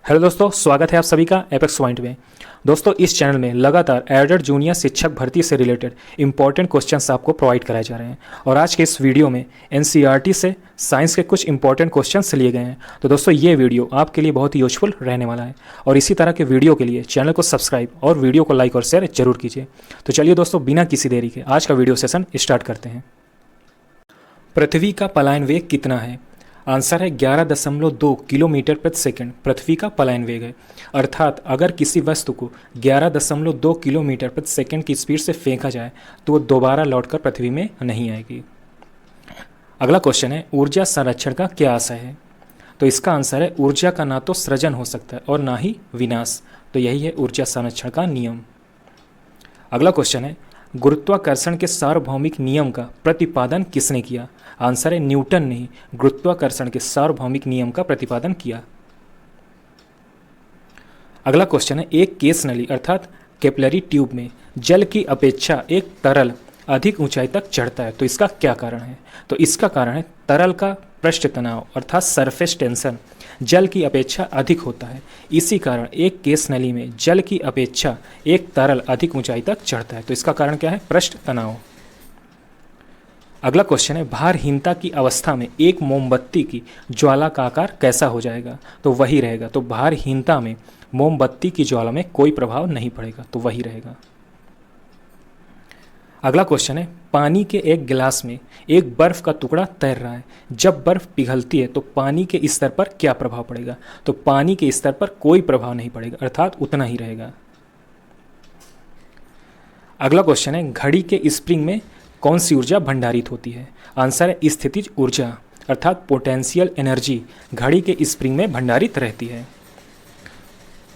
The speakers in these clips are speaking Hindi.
हेलो दोस्तों, स्वागत है आप सभी का एपेक्स पॉइंट में। दोस्तों, इस चैनल में लगातार एडेड जूनियर शिक्षक भर्ती से रिलेटेड इंपॉर्टेंट क्वेश्चंस आपको प्रोवाइड कराए जा रहे हैं और आज के इस वीडियो में एनसीईआरटी से साइंस के कुछ इंपॉर्टेंट क्वेश्चंस लिए गए हैं। तो दोस्तों, ये वीडियो आपके लिए बहुत ही यूजफुल रहने वाला है और इसी तरह के वीडियो के लिए चैनल को सब्सक्राइब और वीडियो को लाइक और शेयर जरूर कीजिए। तो चलिए दोस्तों, बिना किसी देरी के आज का वीडियो सेशन स्टार्ट करते हैं। पृथ्वी का पलायन वेग कितना है? आंसर है 11.2 किलोमीटर प्रति सेकंड पृथ्वी का पलायन वेग है। अर्थात अगर किसी वस्तु को 11.2 किलोमीटर प्रति सेकंड की स्पीड से फेंका जाए तो वो दोबारा लौटकर पृथ्वी में नहीं आएगी। अगला क्वेश्चन है, ऊर्जा संरक्षण का क्या आशय है? तो इसका आंसर है ऊर्जा का ना तो सृजन हो सकता है और ना ही विनाश। तो यही है ऊर्जा संरक्षण का नियम। अगला क्वेश्चन है, गुरुत्वाकर्षण के सार्वभौमिक नियम का प्रतिपादन किसने किया? आंसर है न्यूटन ने ही गुरुत्वाकर्षण के सार्वभौमिक नियम का प्रतिपादन किया। अगला क्वेश्चन है, एक केस नली अर्थात कैपिलरी ट्यूब में जल की अपेक्षा एक तरल अधिक ऊंचाई तक चढ़ता है, तो इसका क्या कारण है? तो इसका कारण है तरल का पृष्ठ तनाव अर्थात सरफेस टेंशन जल की अपेक्षा अधिक होता है। इसी कारण एक केस नली में जल की अपेक्षा एक तरल अधिक ऊंचाई तक चढ़ता है, तो इसका कारण क्या है? पृष्ठ तनाव। अगला क्वेश्चन है, भारहीनता की अवस्था में एक मोमबत्ती की ज्वाला का आकार कैसा हो जाएगा? तो वही रहेगा। तो भारहीनता में मोमबत्ती की ज्वाला में कोई प्रभाव नहीं पड़ेगा, तो वही रहेगा। अगला क्वेश्चन है, पानी के एक गिलास में एक बर्फ का टुकड़ा तैर रहा है। जब बर्फ पिघलती है तो पानी के स्तर पर क्या प्रभाव पड़ेगा? तो पानी के स्तर पर कोई प्रभाव नहीं पड़ेगा, अर्थात उतना ही रहेगा। अगला क्वेश्चन है, घड़ी के स्प्रिंग में कौन सी ऊर्जा भंडारित होती है? आंसर है स्थितिज ऊर्जा अर्थात पोटेंशियल एनर्जी घड़ी के स्प्रिंग में भंडारित रहती है।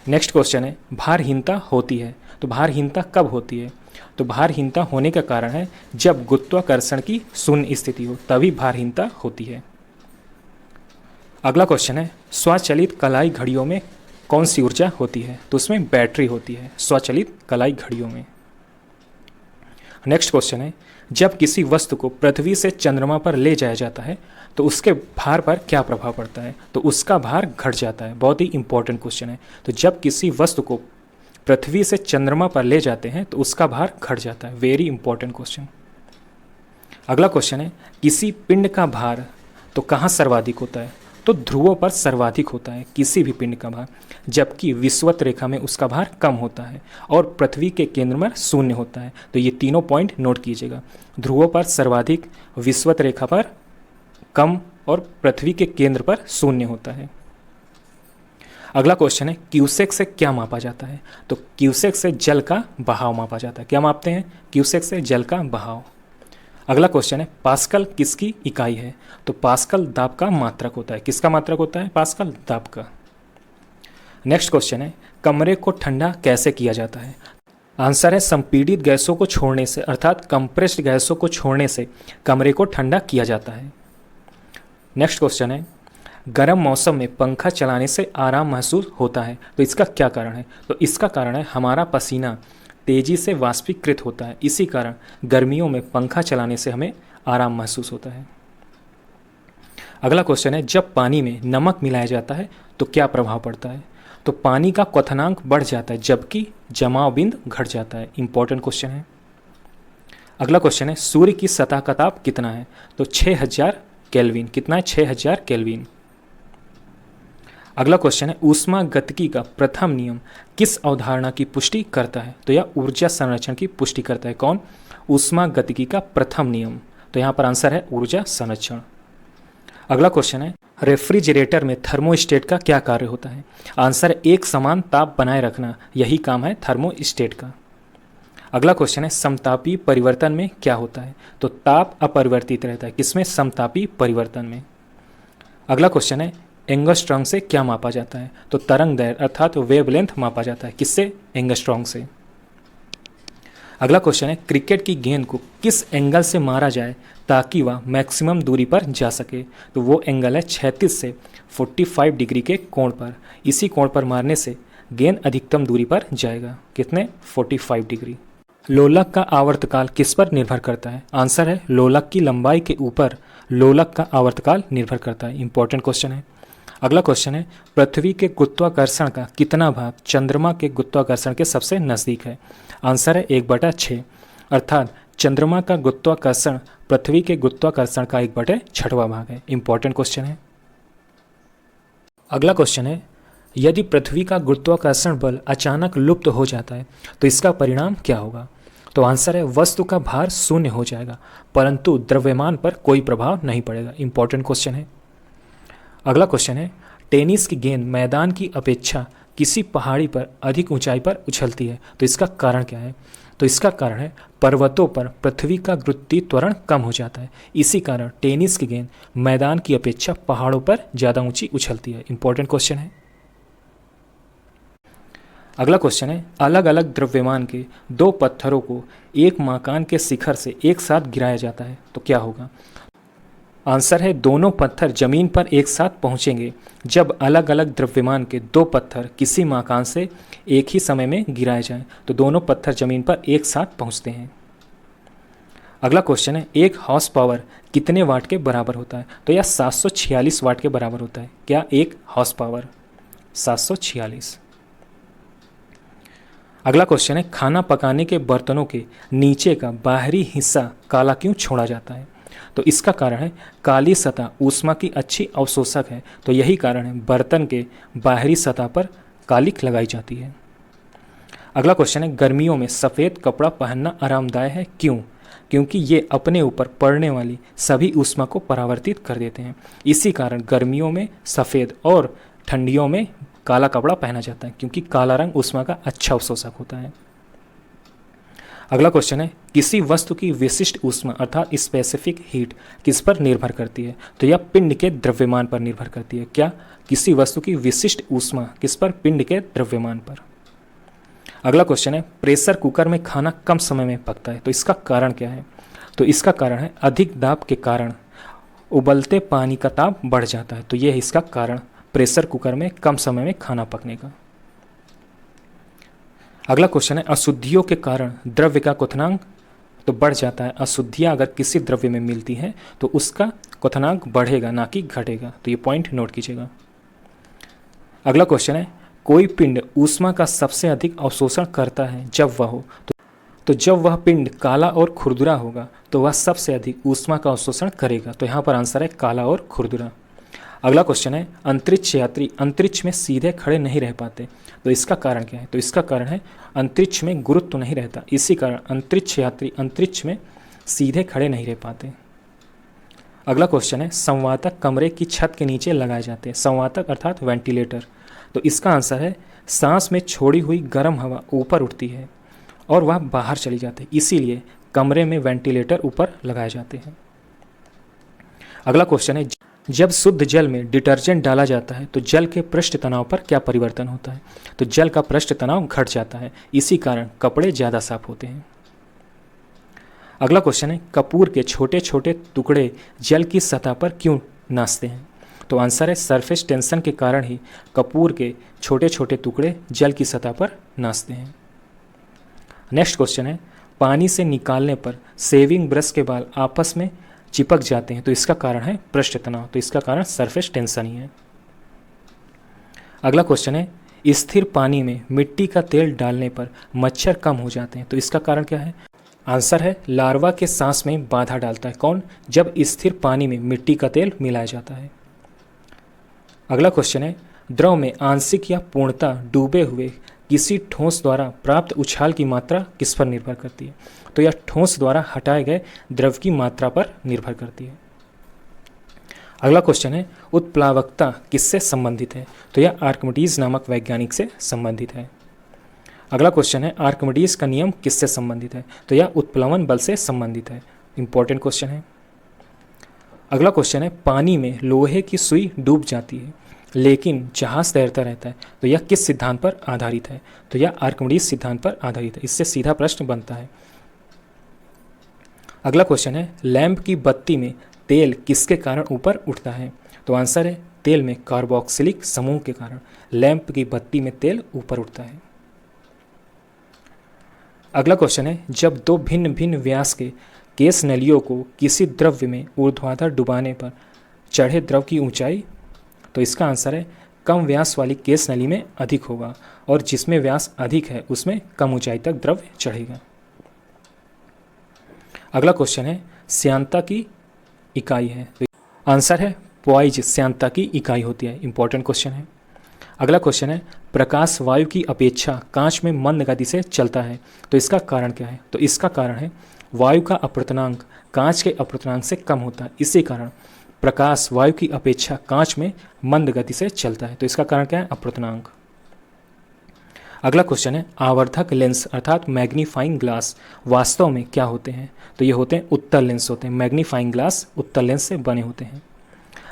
नेक्स्ट क्वेश्चन है, भारहीनता होती है तो भारहीनता कब होती है? तो भारहीनता होने का कारण है जब गुरुत्वाकर्षण की शून्य स्थिति हो, तभी भारहीनता होती है। अगला क्वेश्चन है, स्वचालित कलाई घड़ियों में कौन सी ऊर्जा होती है? तो उसमें बैटरी होती है स्वचालित कलाई घड़ियों में। नेक्स्ट क्वेश्चन है, जब किसी वस्तु को पृथ्वी से चंद्रमा पर ले जाया जाता है तो उसके भार पर क्या प्रभाव पड़ता है? तो उसका भार घट जाता है। बहुत ही इंपॉर्टेंट क्वेश्चन है। तो जब किसी वस्तु को पृथ्वी से चंद्रमा पर ले जाते हैं तो उसका भार घट जाता है। Very important question. अगला क्वेश्चन है, किसी पिंड का भार तो कहाँ सर्वाधिक होता है? तो ध्रुवों पर सर्वाधिक होता है किसी भी पिंड का भार, जबकि विषुवत रेखा में उसका भार कम होता है और पृथ्वी के केंद्र में शून्य होता है। तो ये तीनों पॉइंट नोट कीजिएगा, ध्रुवों पर सर्वाधिक, विषुवत रेखा पर कम और पृथ्वी के केंद्र पर शून्य होता है। अगला क्वेश्चन है, क्यूसेक से क्या मापा जाता है? तो क्यूसेक से जल का बहाव मापा जाता है। क्या मापते हैं? क्यूसेक से जल का बहाव। अगला क्वेश्चन है, पास्कल किसकी इकाई है? तो पास्कल दाब का मात्रक होता है। किसका मात्रक होता है? पास्कल दाब का। नेक्स्ट क्वेश्चन है, कमरे को ठंडा कैसे किया जाता है? आंसर है संपीड़ित गैसों को छोड़ने से अर्थात कंप्रेस्ड गैसों को छोड़ने से कमरे को ठंडा किया जाता है। नेक्स्ट क्वेश्चन है, गर्म मौसम में पंखा चलाने से आराम महसूस होता है, तो इसका क्या कारण है? तो इसका कारण है हमारा पसीना तेजी से वाष्पीकृत होता है, इसी कारण गर्मियों में पंखा चलाने से हमें आराम महसूस होता है। अगला क्वेश्चन है, जब पानी में नमक मिलाया जाता है तो क्या प्रभाव पड़ता है? तो पानी का क्वथनांक बढ़ जाता है जबकि जमाव बिंदु घट जाता है। इंपॉर्टेंट क्वेश्चन है। अगला क्वेश्चन है, सूर्य की सतह का ताप कितना है? तो 6000 केल्विन। कितना है? 6000 केल्विन। अगला क्वेश्चन है, ऊष्मा गतिकी का प्रथम नियम किस अवधारणा की पुष्टि करता है? तो यह ऊर्जा संरक्षण की पुष्टि करता है। कौन? ऊष्मा गतिकी का प्रथम नियम। तो यहाँ पर आंसर है ऊर्जा संरक्षण। अगला क्वेश्चन है, रेफ्रिजरेटर में थर्मोस्टेट का क्या कार्य होता है? आंसर है एक समान ताप बनाए रखना, यही काम है थर्मोस्टेट का। अगला क्वेश्चन है, समतापी परिवर्तन में क्या होता है? तो ताप अपरिवर्तित रहता है। किसमें? समतापी परिवर्तन में। अगला क्वेश्चन है, एंगस्ट्रॉम से क्या मापा जाता है? तो तरंग दैर्घ्य अर्थात वेवलेंथ मापा जाता है। किससे? एंगस्ट्रॉम से। अगला क्वेश्चन है, क्रिकेट की गेंद को किस एंगल से मारा जाए ताकि वह मैक्सिमम दूरी पर जा सके? तो वो एंगल है 36 से 45 डिग्री के कोण पर। इसी कोण पर मारने से गेंद अधिकतम दूरी पर जाएगा। कितने? 45 डिग्री। लोलक का आवर्तकाल किस पर निर्भर करता है? आंसर है लोलक की लंबाई के ऊपर लोलक का आवर्तकाल निर्भर करता है। इंपॉर्टेंट क्वेश्चन है। अगला क्वेश्चन है, पृथ्वी के गुरुत्वाकर्षण का कितना भाग चंद्रमा के गुरुत्वाकर्षण के सबसे नज़दीक है? आंसर है 1/6, अर्थात चंद्रमा का गुरुत्वाकर्षण पृथ्वी के गुरुत्वाकर्षण का 1/6वां भाग है। इंपॉर्टेंट क्वेश्चन है। अगला क्वेश्चन है, यदि पृथ्वी का गुरुत्वाकर्षण बल अचानक लुप्त हो जाता है तो इसका परिणाम क्या होगा? तो आंसर है वस्तु का भार शून्य हो जाएगा, परंतु द्रव्यमान पर कोई प्रभाव नहीं पड़ेगा। इंपॉर्टेंट क्वेश्चन है। अगला क्वेश्चन है, टेनिस की गेंद मैदान की अपेक्षा किसी पहाड़ी पर अधिक ऊंचाई पर उछलती है, तो इसका कारण क्या है? तो इसका कारण है पर्वतों पर पृथ्वी का गुरुत्वीय त्वरण कम हो जाता है, इसी कारण टेनिस की गेंद मैदान की अपेक्षा पहाड़ों पर ज़्यादा ऊंची उछलती है। इंपॉर्टेंट क्वेश्चन है। अगला क्वेश्चन है, अलग अलग द्रव्यमान के दो पत्थरों को एक मकान के शिखर से एक साथ गिराया जाता है तो क्या होगा? आंसर है दोनों पत्थर जमीन पर एक साथ पहुंचेंगे जब अलग अलग द्रव्यमान के दो पत्थर किसी मकान से एक ही समय में गिराए जाएं तो दोनों पत्थर जमीन पर एक साथ पहुंचते हैं। अगला क्वेश्चन है, एक हॉर्स पावर कितने वाट के बराबर होता है? तो यह 746 वाट के बराबर होता है। क्या एक हॉर्स पावर? 746। अगला क्वेश्चन है, खाना पकाने के बर्तनों के नीचे का बाहरी हिस्सा काला क्यों छोड़ा जाता है? तो इसका कारण है काली सतह ऊष्मा की अच्छी अवशोषक है, तो यही कारण है बर्तन के बाहरी सतह पर कालिक लगाई जाती है। अगला क्वेश्चन है, गर्मियों में सफ़ेद कपड़ा पहनना आरामदायक है, क्यों? क्योंकि ये अपने ऊपर पड़ने वाली सभी ऊष्मा को परावर्तित कर देते हैं, इसी कारण गर्मियों में सफ़ेद और ठंडियों में काला कपड़ा पहना जाता है, क्योंकि काला रंग ऊष्मा का अच्छा अवशोषक होता है। अगला क्वेश्चन है, किसी वस्तु की विशिष्ट ऊष्मा अर्थात स्पेसिफिक हीट किस पर निर्भर करती है? तो यह पिंड के द्रव्यमान पर निर्भर करती है। क्या किसी वस्तु की विशिष्ट ऊष्मा किस पर? पिंड के द्रव्यमान पर। अगला क्वेश्चन है, प्रेशर कुकर में खाना कम समय में पकता है, तो इसका कारण क्या है? तो इसका कारण है अधिक दाब के कारण उबलते पानी का ताप बढ़ जाता है, तो यह है इसका कारण प्रेशर कुकर में कम समय में खाना पकने का। अगला क्वेश्चन है, अशुद्धियों के कारण द्रव्य का क्वथनांक तो बढ़ जाता है। अशुद्धियाँ अगर किसी द्रव्य में मिलती हैं तो उसका क्वथनांक बढ़ेगा ना कि घटेगा, तो ये पॉइंट नोट कीजिएगा। अगला क्वेश्चन है, कोई पिंड ऊष्मा का सबसे अधिक अवशोषण करता है जब वह हो, तो जब वह पिंड काला और खुरदुरा होगा तो वह सबसे अधिक ऊष्मा का अवशोषण करेगा, तो यहाँ पर आंसर है काला और खुरदुरा। अगला क्वेश्चन है, अंतरिक्ष यात्री अंतरिक्ष में सीधे खड़े नहीं रह पाते, तो इसका कारण क्या है? तो इसका कारण है अंतरिक्ष में गुरुत्व नहीं रहता, इसी कारण अंतरिक्ष यात्री अंतरिक्ष में सीधे खड़े नहीं रह पाते। अगला क्वेश्चन है, संवातक कमरे की छत के नीचे लगाए जाते हैं। संवातक अर्थात वेंटिलेटर, तो इसका आंसर है सांस में छोड़ी हुई गर्म हवा ऊपर उठती है और वह बाहर चली जाती है, इसीलिए कमरे में वेंटिलेटर ऊपर लगाए जाते हैं। अगला क्वेश्चन है, जब शुद्ध जल में डिटर्जेंट डाला जाता है तो जल के पृष्ठ तनाव पर क्या परिवर्तन होता है? तो जल का पृष्ठ तनाव घट जाता है, इसी कारण कपड़े ज़्यादा साफ होते हैं। अगला क्वेश्चन है, कपूर के छोटे छोटे टुकड़े जल की सतह पर क्यों नाचते हैं? तो आंसर है सरफेस टेंशन के कारण ही कपूर के छोटे छोटे टुकड़े जल की सतह पर नाचते हैं। नेक्स्ट क्वेश्चन है, पानी से निकालने पर शेविंग ब्रश के बाल आपस में चिपक जाते हैं, तो इसका कारण है पृष्ठ तनाव, तो इसका कारण सरफेस टेंशन ही है। अगला क्वेश्चन है, स्थिर पानी में मिट्टी का तेल डालने पर मच्छर कम हो जाते हैं, तो इसका कारण क्या है? आंसर है लार्वा के सांस में बाधा डालता है। कौन? जब स्थिर पानी में मिट्टी का तेल मिलाया जाता है। अगला क्वेश्चन है, द्रव में आंशिक या पूर्णतः डूबे हुए किसी ठोस द्वारा प्राप्त उछाल की मात्रा किस पर निर्भर करती है? तो यह ठोस द्वारा हटाए गए द्रव की मात्रा पर निर्भर करती है। अगला क्वेश्चन है, उत्प्लावकता किससे संबंधित है? तो यह आर्किमिडीज नामक वैज्ञानिक से संबंधित है। अगला क्वेश्चन है, आर्किमिडीज का नियम किससे संबंधित है? तो यह उत्प्लवन बल से संबंधित है। इंपॉर्टेंट क्वेश्चन है। अगला क्वेश्चन है, पानी में लोहे की सुई डूब जाती है लेकिन जहाज तैरता रहता है, तो यह किस सिद्धांत पर आधारित है? तो यह आर्किमिडीज सिद्धांत पर आधारित है। इससे सीधा प्रश्न बनता है। अगला क्वेश्चन है, लैंप की बत्ती में तेल किसके कारण ऊपर उठता है? तो आंसर है तेल में कार्बोक्सिलिक समूह के कारण लैंप की बत्ती में तेल ऊपर उठता है। अगला क्वेश्चन है, जब दो भिन्न भिन्न व्यास के केस नलियों को किसी द्रव्य में ऊर्ध्वाधर डुबाने पर चढ़े द्रव की ऊंचाई तो इसका आंसर है कम व्यास वाली केस नली में अधिक होगा, और जिसमें व्यास अधिक है उसमें कम ऊंचाई तक द्रव्य चढ़ेगा। अगला क्वेश्चन है श्यानता की इकाई है, तो आंसर है पॉइज श्यानता की इकाई होती है। इंपॉर्टेंट क्वेश्चन है। अगला क्वेश्चन है प्रकाश वायु की अपेक्षा कांच में मंद गति से चलता है, तो इसका कारण क्या है? तो इसका कारण है वायु का अपवर्तनांक कांच के अपवर्तनांक से कम होता है, इसी कारण प्रकाश वायु की अपेक्षा कांच में मंद गति से चलता है। तो इसका कारण क्या है? अपवर्तनांक। अगला क्वेश्चन है आवर्धक लेंस अर्थात मैग्नीफाइंग ग्लास वास्तव में क्या होते हैं? तो ये होते हैं उत्तल लेंस होते हैं। मैग्नीफाइंग ग्लास उत्तल लेंस से बने होते हैं।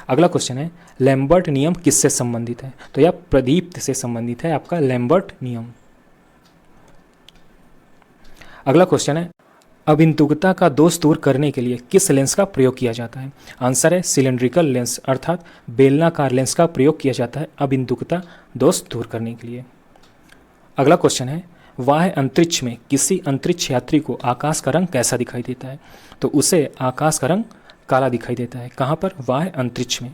अगला क्वेश्चन है लैम्बर्ट नियम किससे संबंधित है? तो यह प्रदीप्त से संबंधित है, आपका लैम्बर्ट नियम। अगला क्वेश्चन है अबिंदुकता का दोष दूर करने के लिए किस लेंस का प्रयोग किया जाता है? आंसर है सिलेंड्रिकल लेंस अर्थात बेलनाकार लेंस का प्रयोग किया जाता है अबिंदुकता दोष दूर करने के लिए। अगला क्वेश्चन है बाह्य अंतरिक्ष में किसी अंतरिक्ष यात्री को आकाश का रंग कैसा दिखाई देता है? तो उसे आकाश का रंग काला दिखाई देता है। कहाँ पर? बाह्य अंतरिक्ष में।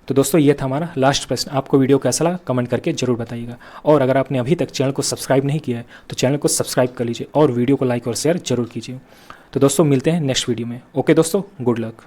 तो दोस्तों ये था हमारा लास्ट प्रश्न। आपको वीडियो कैसा लगा कमेंट करके जरूर बताइएगा, और अगर आपने अभी तक चैनल को सब्सक्राइब नहीं किया है तो चैनल को सब्सक्राइब कर लीजिए और वीडियो को लाइक और शेयर जरूर कीजिए। तो दोस्तों मिलते हैं नेक्स्ट वीडियो में। ओके दोस्तों, गुड लक।